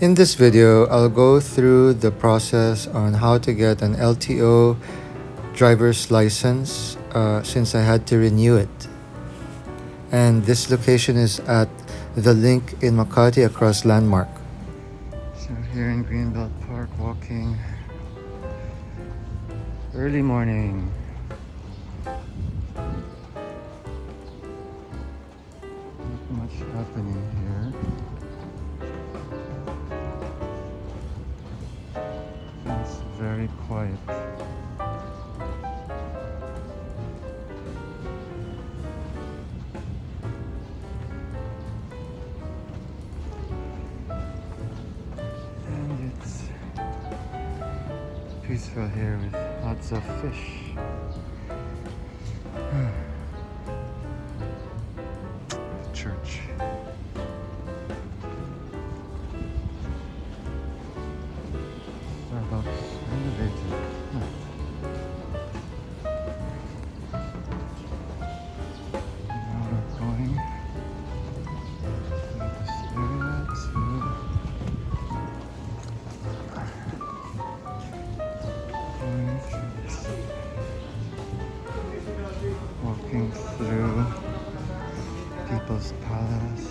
In this video, I'll go through the process on how to get an LTO driver's license since I had to renew it. And this location is at the link in Makati across Landmark. So here in Greenbelt Park, walking early morning. Not much happening here. It's very quiet. And it's peaceful here with lots of fish. Church. Starbucks renovated. Now we're going to this area walking through People's Palace.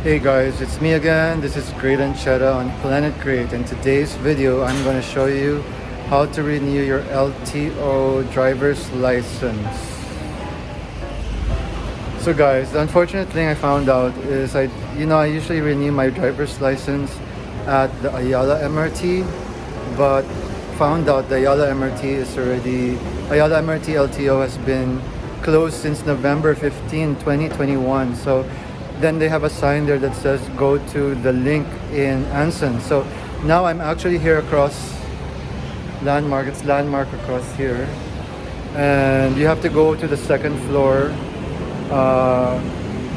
Hey guys, it's me again. This is Greatancheta on Planet Great. In today's video, I'm going to show you how to renew your LTO driver's license. So guys, the unfortunate thing I found out is I usually renew my driver's license at the Ayala MRT, but found out the Ayala MRT LTO has been closed since November 15, 2021. So then they have a sign there that says go to the link in Anson. So now I'm actually here across Landmark. It's Landmark across here, and you have to go to the second floor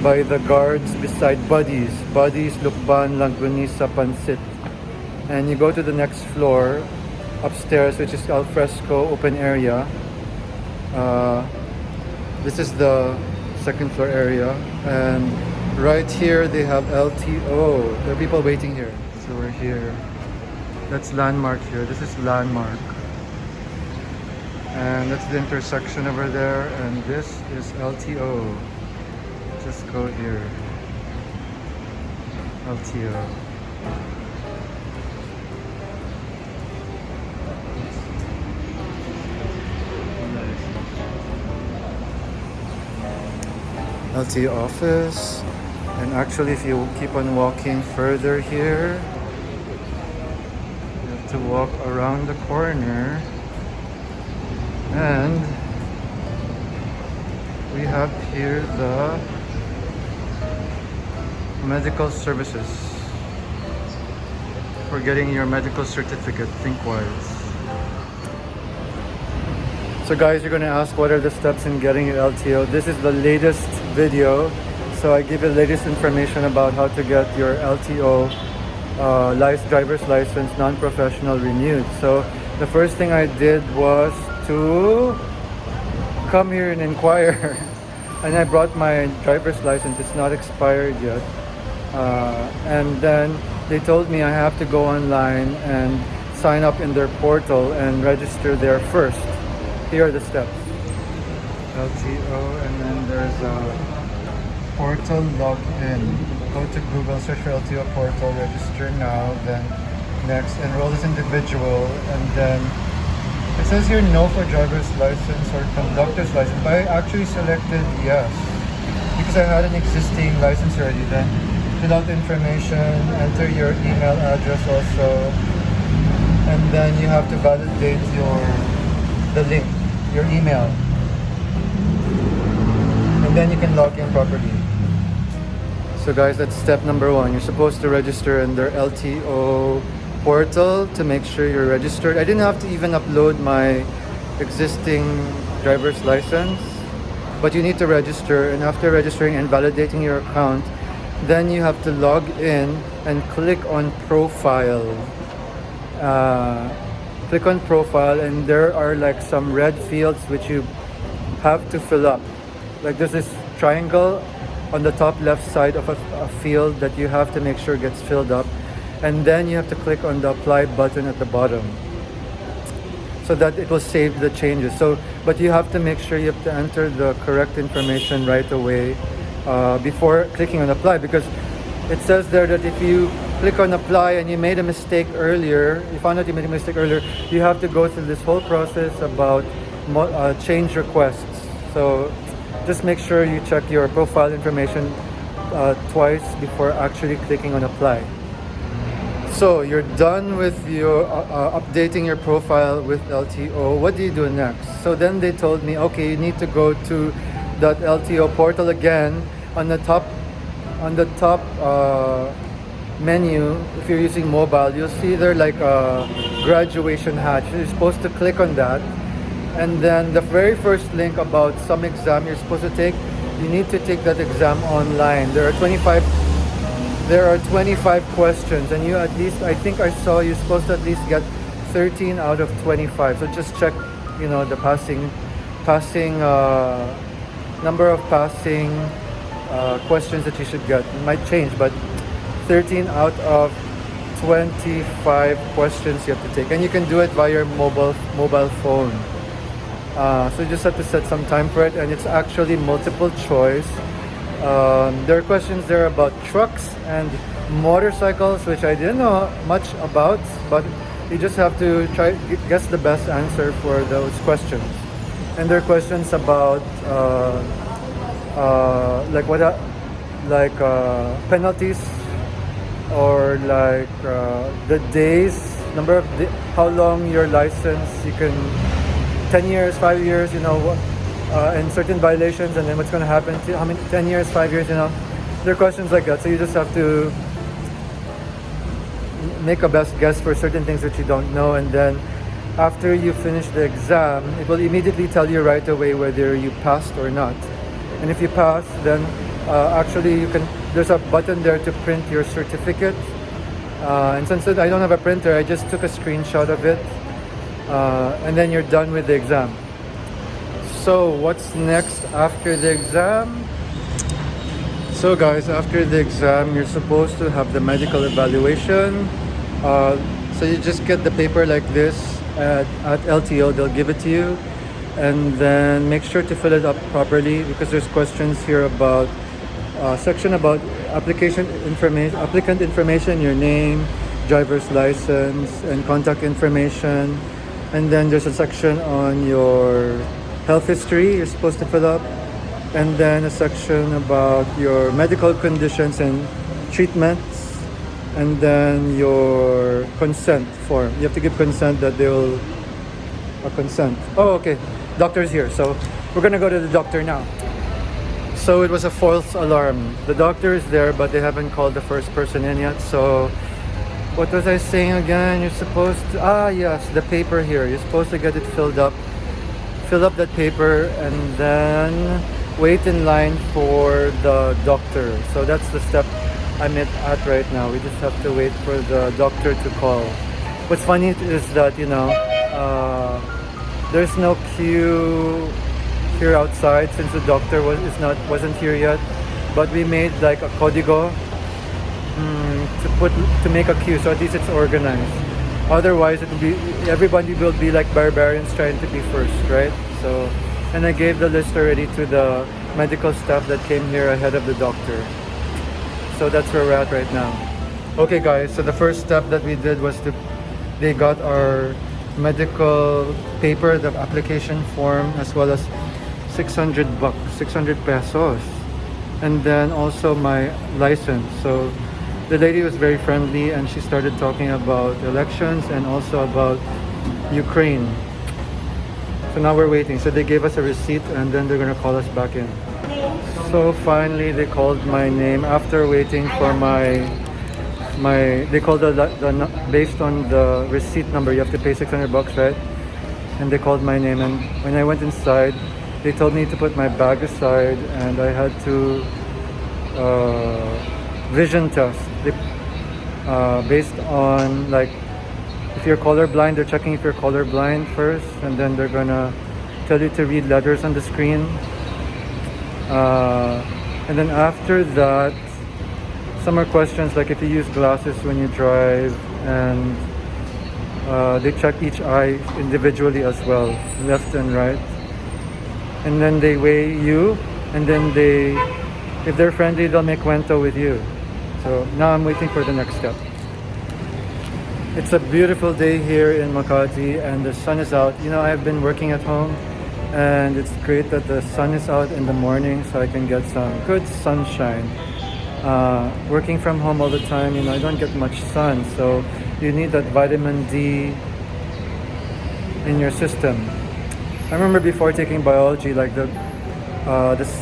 by the guards beside Buddies, Lukban, Langgunisa, Pansit. And you go to the next floor upstairs, which is al fresco open area. This is the second floor area, and right here they have LTO. There are people waiting here. So we're here. That's Landmark here. This is Landmark. And that's the intersection over there, and this is LTO. Just go here. LTO. LTO office. And actually, if you keep on walking further here, you have to walk around the corner, and we have here the medical services for getting your medical certificate, ThinkWise. So guys, you're going to ask what are the steps in getting your LTO. This is the latest video, so I give you the latest information about how to get your LTO driver's license non-professional renewed. So the first thing I did was to come here and inquire. And I brought my driver's license. It's not expired yet. And then they told me I have to go online and sign up in their portal and register there first. Here are the steps. LTO, and then there's a portal login. Go to Google, search for LTO portal, register now, then next, enroll as individual, and then it says here no for driver's license or conductor's license, but I actually selected yes because I had an existing license already. Then fill out the information, enter your email address also, and then you have to validate the link, your email, and then you can log in properly. So guys, that's step number one. You're supposed to register in their LTO portal to make sure you're registered. I didn't have to even upload my existing driver's license, but you need to register, and after registering and validating your account, then you have to log in and click on profile. Click on profile, and there are like some red fields which you have to fill up. Like there's this triangle on the top left side of a field that you have to make sure gets filled up, and then you have to click on the apply button at the bottom so that it will save the changes. So, but you have to make sure you have to enter the correct information right away before clicking on apply, because it says there that if you click on apply and you made a mistake earlier, you found out you made a mistake earlier, you have to go through this whole process about change requests. So just make sure you check your profile information twice before actually clicking on apply. So you're done with your updating your profile with LTO. What do you do next? So then they told me, okay, you need to go to that LTO portal again. On the top menu, if you're using mobile, you'll see there like a graduation hatch. You're supposed to click on that, and then the very first link about some exam you're supposed to take, you need to take that exam online. There are 25 questions, and you at least, I think I saw you're supposed to at least get 13 out of 25. So just check, you know, the passing number of passing questions that you should get. It might change, but 13 out of 25 questions you have to take, and you can do it via your mobile phone. So you just have to set some time for it, and it's actually multiple choice. There are questions there about trucks and motorcycles, which I didn't know much about, but you just have to try guess the best answer for those questions. And there are questions about penalties, or like the days, number of how long your license, you can 10 years, 5 years, you know, and certain violations, and then what's going to happen to how many 10 years, 5 years, you know. There are questions like that, so you just have to make a best guess for certain things that you don't know, and then after you finish the exam, it will immediately tell you right away whether you passed or not. And if you pass, then actually you can, there's a button there to print your certificate, and since I don't have a printer, I just took a screenshot of it, and then you're done with the exam. So what's next after the exam? So guys, after the exam, you're supposed to have the medical evaluation. So you just get the paper like this at LTO, they'll give it to you, and then make sure to fill it up properly, because there's questions here about section about applicant information, your name, driver's license, and contact information. And then there's a section on your health history you're supposed to fill up, and then a section about your medical conditions and treatments, and then your consent form. You have to give consent that they will consent. Oh, okay. Doctor's here, so we're gonna go to the doctor now. So it was a false alarm. The doctor is there, but they haven't called the first person in yet. So what was I saying again? You're supposed to, yes, the paper here. You're supposed to get it filled up. Fill up that paper, and then wait in line for the doctor. So that's the step I'm at right now. We just have to wait for the doctor to call. What's funny is that, you know, there's no queue here outside since the doctor wasn't here yet, but we made like a código to make a queue, so at least it's organized. Otherwise, it will be, everybody will be like barbarians trying to be first, right? So, and I gave the list already to the medical staff that came here ahead of the doctor. So that's where we're at right now. Okay guys, so the first step that we did was they got our medical paper, the application form, as well as 600 pesos, and then also my license. So the lady was very friendly, and she started talking about elections and also about Ukraine. So now we're waiting. So they gave us a receipt, and then they're gonna call us back in. So finally they called my name after waiting for they called based on the receipt number, you have to pay 600 bucks, right? And they called my name, and when I went inside, they told me to put my bag aside, and I had to vision test. Based on, like, if you're colorblind, they're checking if you're colorblind first, and then they're gonna tell you to read letters on the screen. And then after that, some more questions like if you use glasses when you drive, and they check each eye individually as well, left and right. And then they weigh you, and then if they're friendly, they'll make cuento with you. So now I'm waiting for the next step. It's a beautiful day here in Makati and the sun is out. You know, I've been working at home and it's great that the sun is out in the morning so I can get some good sunshine. Working from home all the time, you know, I don't get much sun, so you need that vitamin D in your system. I remember before taking biology, like the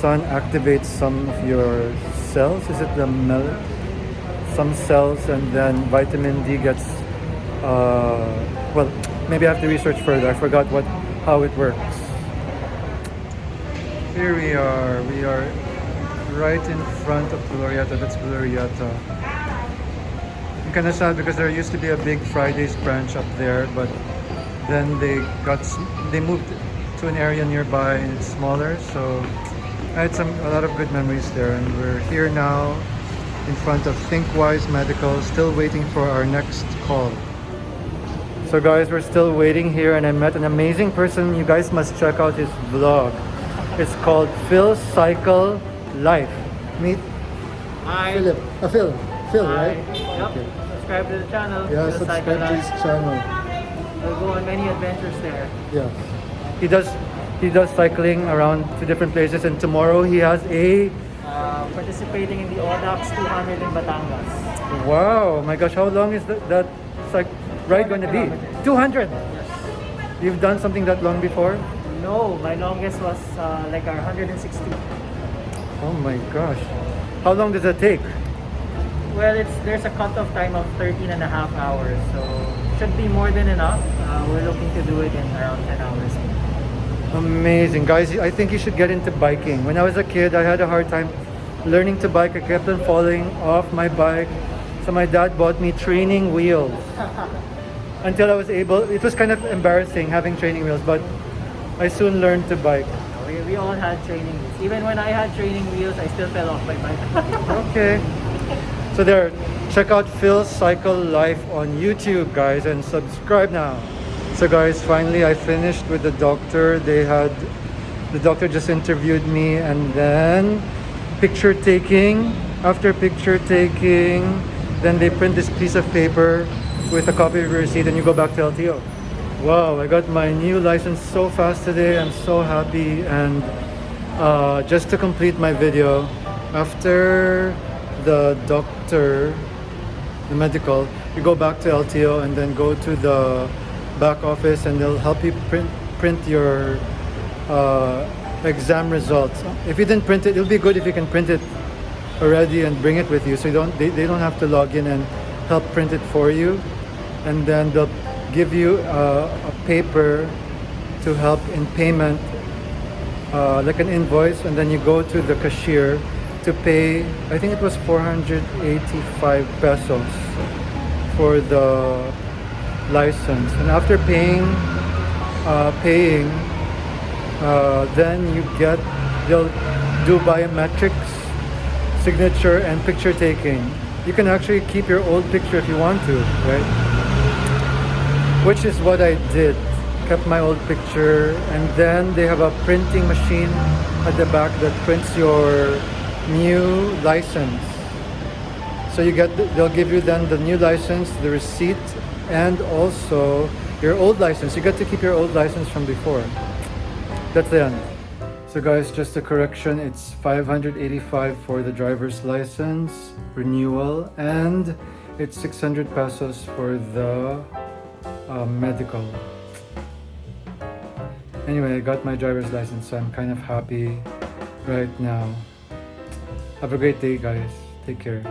sun activates some of your cells. Is it some cells, and then vitamin D gets well, maybe I have to research further. I forgot how it works. Here we are right in front of Glorieta. That's Glorieta. I'm kind of sad because there used to be a big Fridays branch up there, but then they moved to an area nearby and it's smaller, so I had a lot of good memories there. And we're here now in front of ThinkWise Medical, still waiting for our next call. So guys, we're still waiting here, and I met an amazing person. You guys must check out his vlog. It's called Phil's Cycle Life. Meet Hi. Philip. Phil, Hi. right? Yep. Okay. Subscribe to the channel. Yeah, Phil's subscribe Cycle to his Life. channel. We'll go on many adventures there. Yeah. He does cycling around to different places, and tomorrow he has a Participating in the Audax 200 in Batangas. wow, my gosh, how long is that ride going to be? 200. Yes. You've done something that long before? No, my longest was like 160. Oh my gosh. How long does that take? Well, there's a cutoff time of 13 and a half hours, so should be more than enough. We're looking to do it in around 10 hours. Amazing. Guys, I think you should get into biking. When I was a kid, I had a hard time learning to bike. I kept on falling off my bike. So my dad bought me training wheels until I was able. It was kind of embarrassing having training wheels, but I soon learned to bike. We all had training wheels. Even when I had training wheels, I still fell off my bike. Okay. So there, check out Phil's Cycle Life on YouTube, guys, and subscribe now. So guys, finally I finished with the doctor. The doctor just interviewed me, and then picture taking. After picture taking, then they print this piece of paper with a copy of your receipt, and you go back to LTO. Wow, I got my new license so fast today. I'm so happy. And just to complete my video, after the doctor, the medical, you go back to LTO and then go to the back office, and they'll help you print your exam results. If you didn't print it, it'll be good if you can print it already and bring it with you, so they don't have to log in and help print it for you. And then they'll give you a paper to help in payment, like an invoice, and then you go to the cashier to pay. I think it was 485 pesos for the license. And after paying, then they'll do biometrics, signature, and picture taking. You can actually keep your old picture if you want to, right? Which is what I did. Kept my old picture, and then they have a printing machine at the back that prints your new license. So they'll give you then the new license, the receipt, and also your old license. You get to keep your old license from before. That's the end. So guys, just a correction, it's 585 for the driver's license renewal, and it's 600 pesos for the medical. Anyway, I got my driver's license, so I'm kind of happy right now. Have a great day, guys. Take care.